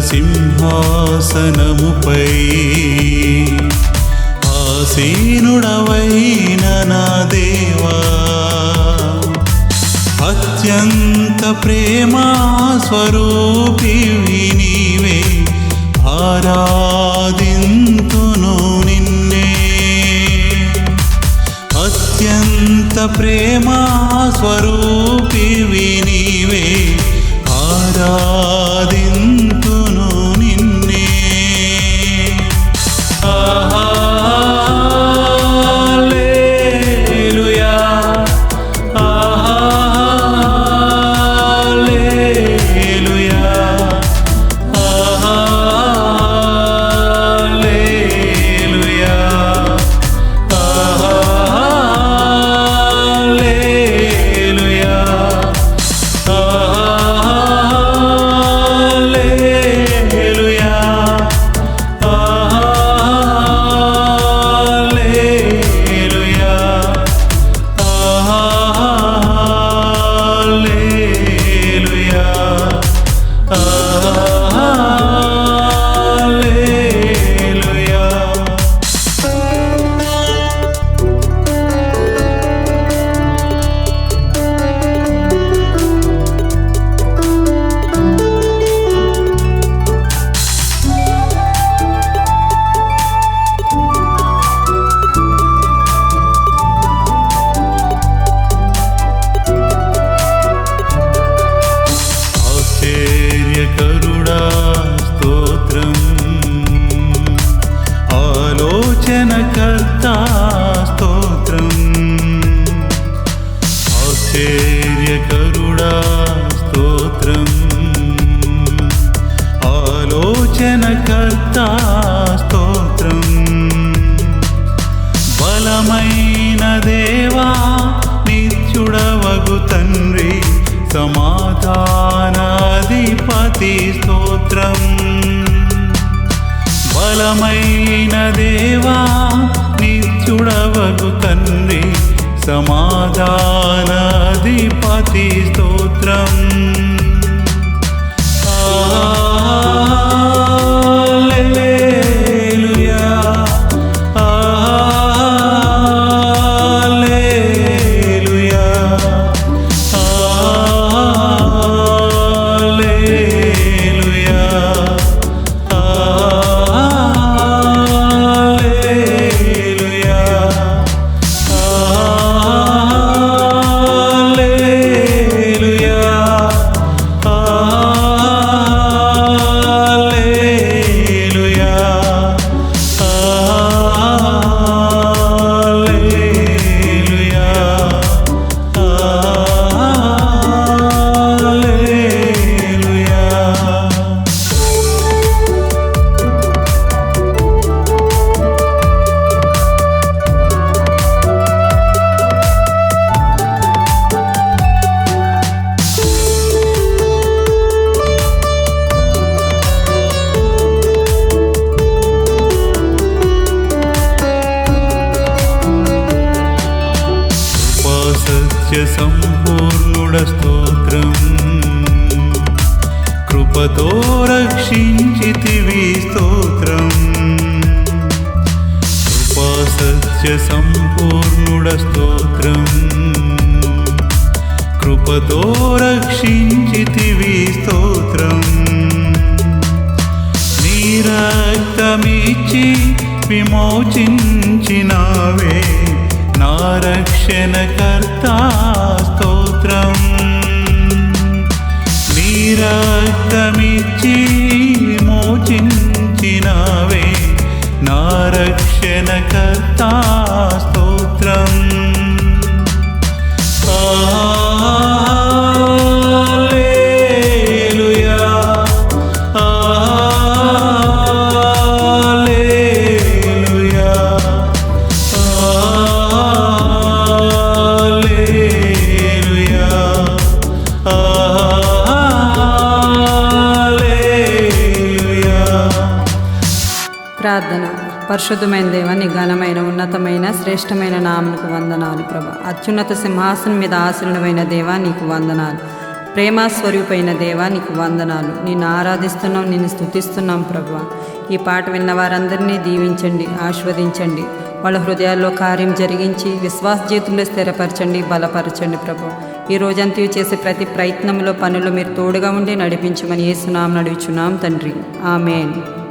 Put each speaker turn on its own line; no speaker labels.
సింహాసనముపై ఆసీనుడవైన నా దేవా, అత్యంత ప్రేమా స్వరూపివి నీవే, ఆరాధింతును నిన్నే. అత్యంత ప్రేమా స్వరూపివి నీవే, ఆరాధింతును నిన్నే. హల్లెలూయా, హల్లెలూయా, హల్లెలూయా, హల్లెలూయా, ఆశ్చర్యకరుడా స్తోత్రం, ఆలోచనకర్త స్తోత్రం. ఆశ్చర్యకరుడా స్తోత్రం, ఆలోచనకర్త స్తోత్రం. బలమైన దేవా, నిత్యుడవగు తండ్రి, సమాధానాధిపతి స్తోత్రం. బలమైన దేవా, నిత్యుడవగు తండ్రి, సమాధానాధిపతి స్తోత్రం. హల్లెలూయా, హల్లెలూయా, హల్లెలూయా, హల్లెలూయా, హల్లెలూయా, హల్లెలూయా, హల్లెలూయా, హల్లెలూయా. సత్య సంపూర్ణుడ స్తోత్రం, కృపతో రక్షించితివి స్తోత్రం. కృపా సత్య సంపూర్ణుడ స్తోత్రం, కృపతో రక్షించితివి స్తోత్రం. నీ రక్తమిచ్చి విమోచించినావే, నా రక్షణకర్త స్తోత్రం. నీ రక్తమిచ్చి విమోచించినావే, నా రక్షణకర్త స్తోత్రం. హల్లెలూయా, హల్లెలూయా, హల్లెలూయా, హల్లెలూయా.
ప్రార్థన. పరిశుద్ధమైన దేవ, నీ ఘనమైన ఉన్నతమైన శ్రేష్టమైన నామమునకు వందనాలు ప్రభా. అత్యున్నత సింహాసనం మీద ఆసీనుడైన దేవా, నీకు వందనాలు. ప్రేమస్వరూపైన దేవా నీకు వందనాలు. నిన్ను ఆరాధిస్తున్నాం, నిన్ను స్తుతిస్తున్నాం ప్రభువా. ఈ పాట విన్న వారందరినీ దీవించండి, ఆశీర్వదించండి. వాళ్ళ హృదయాల్లో కార్యం జరిగించి విశ్వాస జీవితంలో స్థిరపరచండి, బలపరచండి ప్రభు. ఈ రోజంతా చేసే ప్రతి ప్రయత్నంలో పనులు మీరు తోడుగా ఉండి నడిపించమని యేసు నామమున అడుగుచున్నాం తండ్రి. ఆమేన్.